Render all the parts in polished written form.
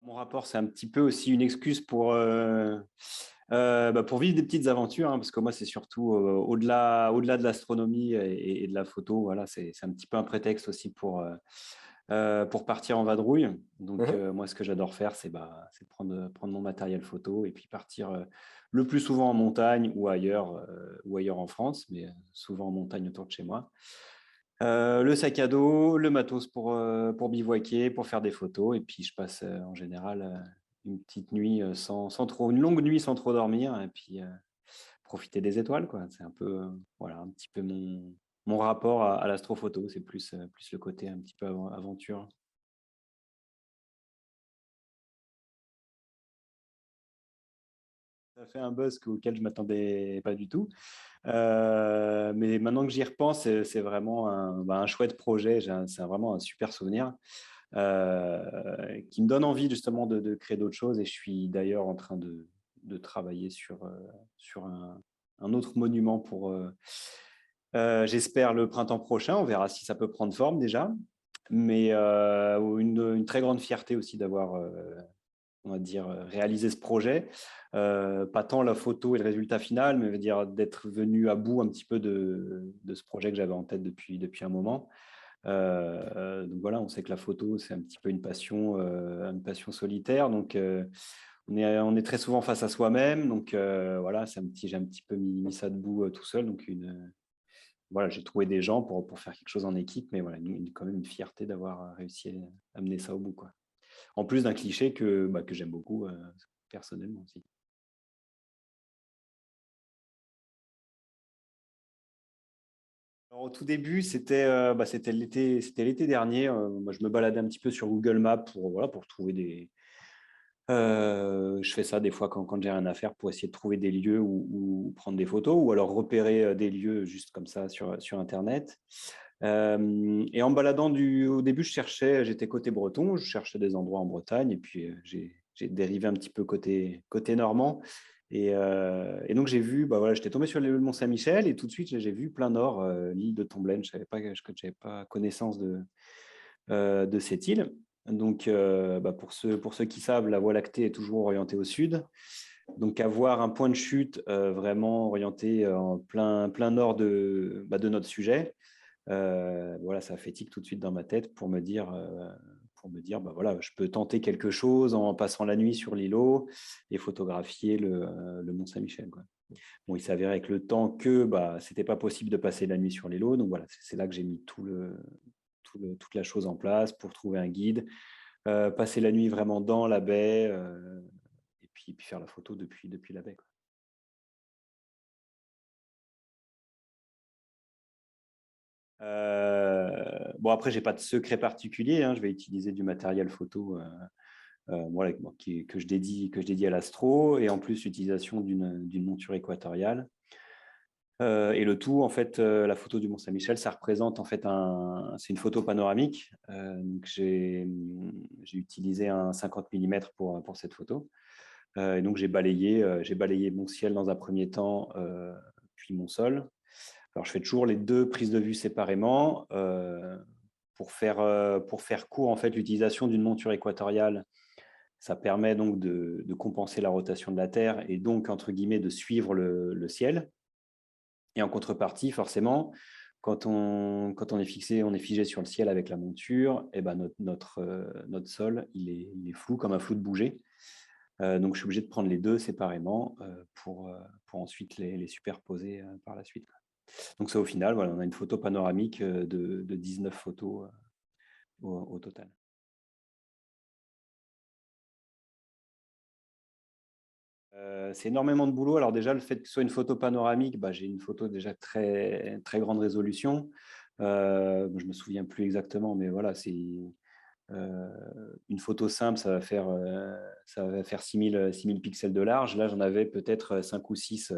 Mon rapport, c'est un petit peu aussi une excuse pour vivre des petites aventures, hein, parce que moi, c'est surtout, au-delà de l'astronomie et de la photo, voilà, c'est un petit peu un prétexte aussi pour partir en vadrouille. Donc, Mmh. moi, ce que j'adore faire, c'est prendre mon matériel photo et puis partir, le plus souvent en montagne ou ailleurs en France, mais souvent en montagne autour de chez moi. Le sac à dos, le matos pour bivouaquer, pour faire des photos et puis je passe, en général, une petite nuit, sans trop une longue nuit sans trop dormir et puis, profiter des étoiles, quoi. C'est un peu, voilà, un petit peu mon rapport à l'astrophoto. C'est plus le côté un petit peu aventure. Ça fait un buzz auquel je m'attendais pas du tout. Mais maintenant que j'y repense, c'est vraiment un chouette projet. C'est vraiment un super souvenir. Qui me donne envie justement de créer d'autres choses et je suis d'ailleurs en train de travailler sur un autre monument j'espère le printemps prochain. On verra si ça peut prendre forme déjà. Mais une très grande fierté aussi d'avoir, on va dire, réalisé ce projet. Pas tant la photo et le résultat final, mais veut dire d'être venu à bout un petit peu de ce projet que j'avais en tête depuis un moment. Donc voilà, on sait que la photo, c'est un petit peu une passion solitaire. Donc, on est très souvent face à soi-même. Donc, voilà, j'ai un petit peu mis ça debout tout seul. Donc, voilà, j'ai trouvé des gens pour faire quelque chose en équipe. Mais voilà, quand même une fierté d'avoir réussi à mener ça au bout, quoi. En plus d'un cliché que j'aime beaucoup personnellement aussi. Alors, au tout début, c'était l'été dernier. Moi, je me baladais un petit peu sur Google Maps pour trouver je fais ça des fois quand j'ai rien à faire pour essayer de trouver des lieux où prendre des photos ou alors repérer, des lieux juste comme ça sur internet. Et en me baladant au début, j'étais côté breton, je cherchais des endroits en Bretagne et puis, j'ai dérivé un petit peu côté normand et donc j'ai vu, bah, voilà, j'étais tombé sur le mont Saint-Michel et tout de suite, j'ai vu plein nord, l'île de Tomblaine. Je n'avais pas connaissance de cette île. Donc, bah, pour ceux qui savent, la Voie lactée est toujours orientée au sud. Donc, avoir un point de chute vraiment orienté en plein nord de notre sujet, voilà, ça a fait tic tout de suite dans ma tête pour me dire, bah, voilà, je peux tenter quelque chose en passant la nuit sur l'îlot et photographier le Mont Saint-Michel, quoi. Bon, il s'avérait avec le temps que bah, c'était pas possible de passer la nuit sur l'îlot. Donc voilà, c'est là que j'ai mis toute la chose en place pour trouver un guide, passer la nuit vraiment dans la baie et puis faire la photo depuis la baie, quoi. Bon, après, j'ai pas de secret particulier, hein. Je vais utiliser du matériel photo voilà, bon, que je dédie à l'astro et en plus l'utilisation d'une monture équatoriale. Et le tout, en fait, la photo du Mont-Saint-Michel, ça représente en fait c'est une photo panoramique. Donc j'ai utilisé un 50 millimètres pour cette photo. Et donc j'ai balayé mon ciel dans un premier temps, puis mon sol. Alors je fais toujours les 2 prises de vue séparément, pour faire court, en fait, l'utilisation d'une monture équatoriale, ça permet donc de compenser la rotation de la Terre et donc entre guillemets «de suivre le ciel». Et en contrepartie, forcément, quand on est figé sur le ciel avec la monture, et ben notre sol, il est flou comme un flou de bouger. Donc je suis obligé de prendre les 2 séparément, pour ensuite les superposer, par la suite, quoi. Donc ça, au final, voilà, on a une photo panoramique, de 19 photos, au total. C'est énormément de boulot. Alors déjà, le fait que ce soit une photo panoramique, bah, j'ai une photo déjà très très grande résolution. Je me souviens plus exactement, mais voilà, heu, une photo simple, ça va faire 6 000 pixels de large. Là, j'en avais peut-être 5 ou 6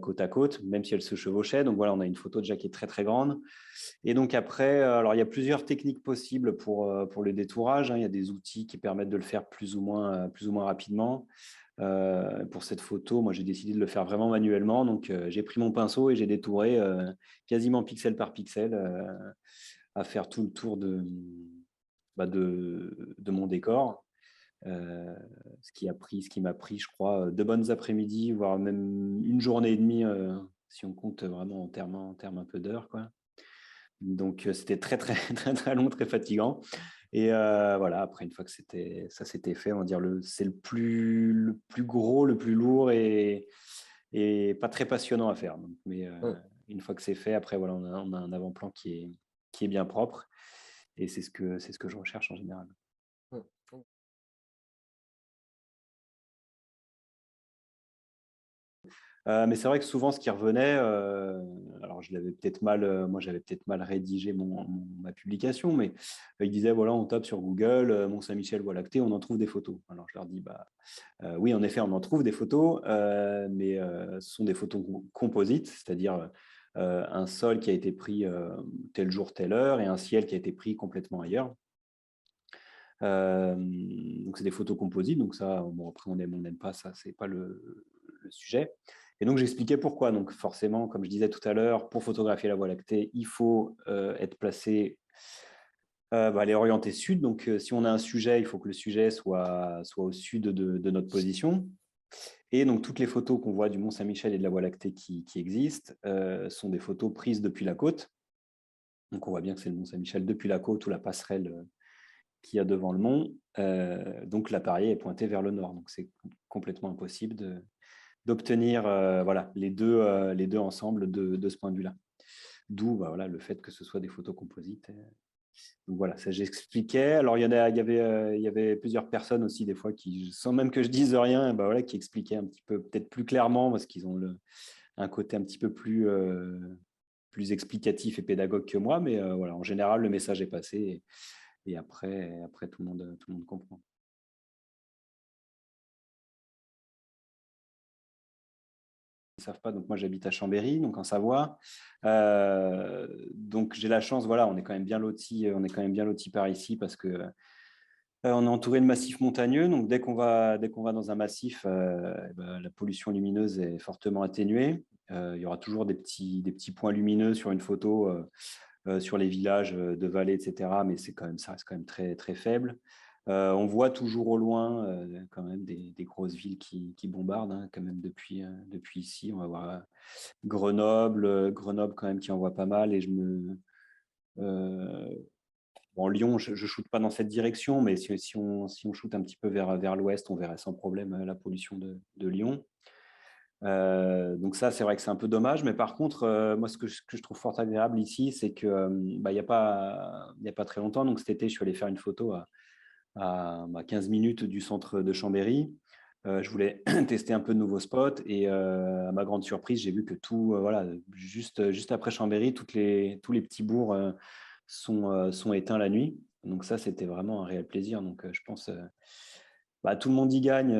côte à côte, même si elles se chevauchaient. Donc voilà, on a une photo déjà qui est très très grande. Et donc après, alors il y a plusieurs techniques possibles pour le détourage, hein. Il y a des outils qui permettent de le faire plus ou moins rapidement. Pour cette photo, moi, j'ai décidé de le faire vraiment manuellement. Donc, j'ai pris mon pinceau et j'ai détouré quasiment pixel par pixel, à faire tout le tour de mon décor. ce qui m'a pris, je crois, 2 bonnes après-midi, voire même une journée et demie, si on compte vraiment en termes un peu d'heures, quoi. Donc, c'était très, très, très, très long, très fatigant. Et voilà, après, une fois que ça s'était fait, on va dire, c'est le plus gros, le plus lourd et pas très passionnant à faire. Donc, mais une fois que c'est fait, après, voilà, on a un avant-plan qui est bien propre. Et c'est ce que je recherche en général. Mmh. Mais c'est vrai que souvent, ce qui revenait, alors je l'avais peut-être mal, moi j'avais peut-être mal rédigé ma publication, mais ils disaient, voilà, on tape sur Google, Mont-Saint-Michel, Voie lactée, on en trouve des photos. Alors je leur dis, bah, oui, en effet, on en trouve des photos, mais ce sont des photos composites, c'est-à-dire un sol qui a été pris tel jour, telle heure, et un ciel qui a été pris complètement ailleurs. Donc c'est des photos composites, donc ça, bon, après on n'aime pas, ça c'est pas le sujet. Et donc j'expliquais pourquoi. Donc forcément, comme je disais tout à l'heure, pour photographier la Voie lactée, il faut être placé, aller orienté sud. Donc si on a un sujet, il faut que le sujet soit au sud de notre position. Et donc toutes les photos qu'on voit du Mont Saint-Michel et de la Voie lactée qui existent sont des photos prises depuis la côte. Donc on voit bien que c'est le Mont Saint-Michel depuis la côte ou la passerelle qu'il y a devant le mont. Donc l'appareil est pointé vers le nord. Donc c'est complètement impossible d'obtenir voilà, les deux ensemble de ce point de vue-là. D'où bah, voilà, le fait que ce soit des photos composites. Donc voilà, ça j'expliquais. Alors il y avait plusieurs personnes aussi des fois qui, sans même que je dise rien, bah, voilà, qui expliquaient un petit peu, peut-être plus clairement, parce qu'ils ont un côté un petit peu plus explicatif et pédagogue que moi. Mais voilà, en général, le message est passé. Et après tout le monde comprend. Ils ne savent pas, donc moi j'habite à Chambéry, donc en Savoie. Donc j'ai la chance, voilà, on est quand même bien loti par ici parce que on est entouré de massifs montagneux. Donc dès qu'on va dans un massif, eh ben, la pollution lumineuse est fortement atténuée. Il y aura toujours des petits points lumineux sur une photo, sur les villages de vallée, etc. Mais ça reste quand même très, très faible. On voit toujours au loin quand même des grosses villes qui bombardent, hein, quand même depuis ici. On va voir Grenoble quand même qui envoie pas mal. Euh, bon, Lyon, je ne shoote pas dans cette direction, mais si on shoot un petit peu vers l'ouest, on verrait sans problème la pollution de Lyon. Donc ça, c'est vrai que c'est un peu dommage, mais par contre, moi, ce que je trouve fort agréable ici, c'est que bah, il y a pas très longtemps, donc cet été, je suis allé faire une photo à 15 minutes du centre de Chambéry. Je voulais tester un peu de nouveaux spots et à ma grande surprise, j'ai vu que voilà, juste après Chambéry, tous les petits bourgs sont éteints la nuit. Donc ça, c'était vraiment un réel plaisir. Donc je pense bah, tout le monde y gagne,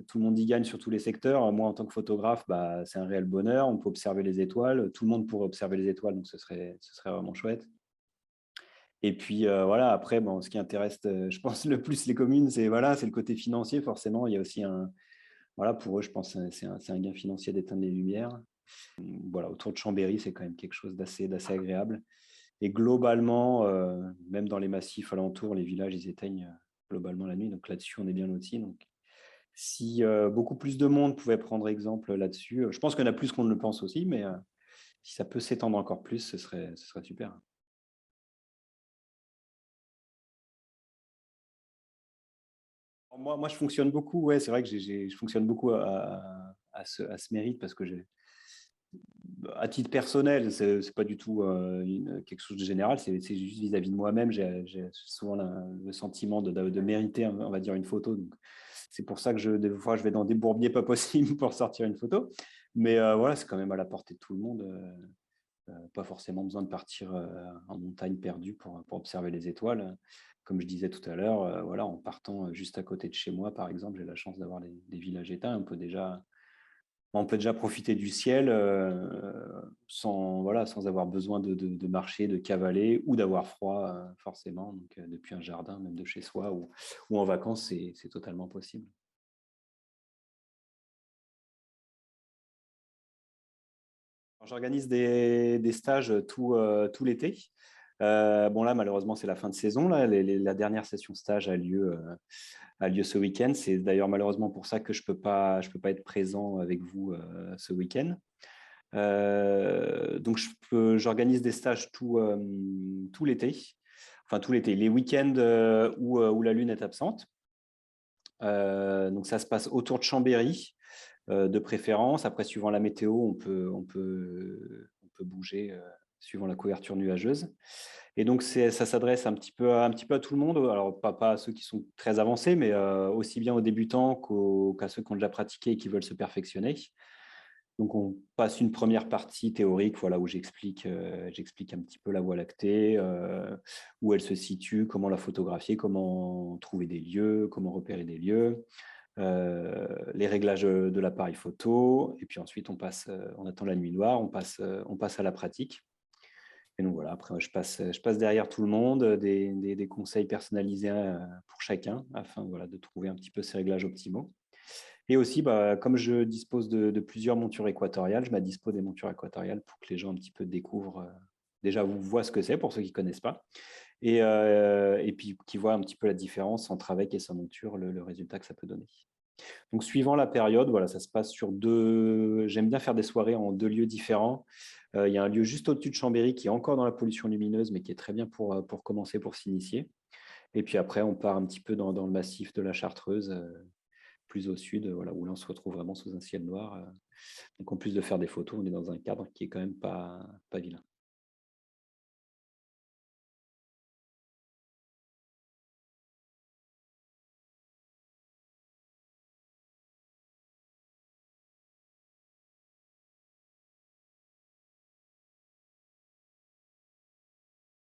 tout le monde y gagne sur tous les secteurs. Moi, en tant que photographe, bah, c'est un réel bonheur. On peut observer les étoiles. Tout le monde pourrait observer les étoiles, donc ce serait vraiment chouette. Et puis voilà, après, bon, ce qui intéresse, je pense, le plus les communes, c'est voilà, c'est le côté financier, forcément. Il y a aussi voilà, pour eux, je pense, c'est un gain financier d'éteindre les lumières. Voilà, autour de Chambéry, c'est quand même quelque chose d'assez agréable. Et globalement, même dans les massifs alentours, les villages, ils éteignent globalement la nuit. Donc là-dessus, on est bien lotis. Donc si beaucoup plus de monde pouvait prendre exemple là-dessus, je pense qu'il y en a plus qu'on ne le pense aussi, mais si ça peut s'étendre encore plus, ce serait super. Moi, je fonctionne beaucoup. Ouais, c'est vrai que je fonctionne beaucoup à ce mérite parce que à titre personnel, c'est pas du tout quelque chose de général. C'est juste vis-à-vis de moi-même. J'ai souvent le sentiment de mériter, on va dire, une photo. Donc, c'est pour ça que des fois, je vais dans des bourbiers pas possibles pour sortir une photo. Mais voilà, c'est quand même à la portée de tout le monde. Pas forcément besoin de partir en montagne perdue pour observer les étoiles. Comme je disais tout à l'heure, voilà, en partant juste à côté de chez moi, par exemple, j'ai la chance d'avoir des villages éteints. On peut déjà profiter du ciel voilà, sans avoir besoin de marcher, de cavaler ou d'avoir froid, forcément. Donc, depuis un jardin, même de chez soi ou en vacances, c'est totalement possible. J'organise des stages tout l'été. Bon, là, malheureusement, c'est la fin de saison. Là. La dernière session stage a lieu ce week-end. C'est d'ailleurs malheureusement pour ça que je peux pas être présent avec vous ce week-end. Donc, j'organise des stages tout l'été. Enfin, tout l'été. Les week-ends où la lune est absente. Donc, ça se passe autour de Chambéry, de préférence. Après, suivant la météo, on peut bouger suivant la couverture nuageuse. Et donc, ça s'adresse un petit peu à tout le monde. Alors, pas à ceux qui sont très avancés, mais aussi bien aux débutants qu'à ceux qui ont déjà pratiqué et qui veulent se perfectionner. Donc, on passe une première partie théorique, voilà, où j'explique un petit peu la Voie lactée, où elle se situe, comment la photographier, comment trouver des lieux, comment repérer des lieux, les réglages de l'appareil photo. Et puis ensuite, on attend la nuit noire, on passe à la pratique. Et donc voilà, après, je passe derrière tout le monde, des conseils personnalisés pour chacun, afin voilà, de trouver un petit peu ces réglages optimaux. Et aussi, comme je dispose de plusieurs montures équatoriales, je m'addispose des montures équatoriales pour que les gens un petit peu découvrent, déjà vous voient ce que c'est pour ceux qui ne connaissent pas, et puis qui voient un petit peu la différence entre avec et sans monture, le résultat que ça peut donner. Donc, suivant la période, voilà, ça se passe sur deux. J'aime bien faire des soirées en deux lieux différents. Il y a un lieu juste au-dessus de Chambéry qui est encore dans la pollution lumineuse, mais qui est très bien pour commencer, pour s'initier. Et puis après, on part un petit peu dans le massif de la Chartreuse, plus au sud, voilà, où là, on se retrouve vraiment sous un ciel noir. Donc, en plus de faire des photos, on est dans un cadre qui est quand même pas vilain.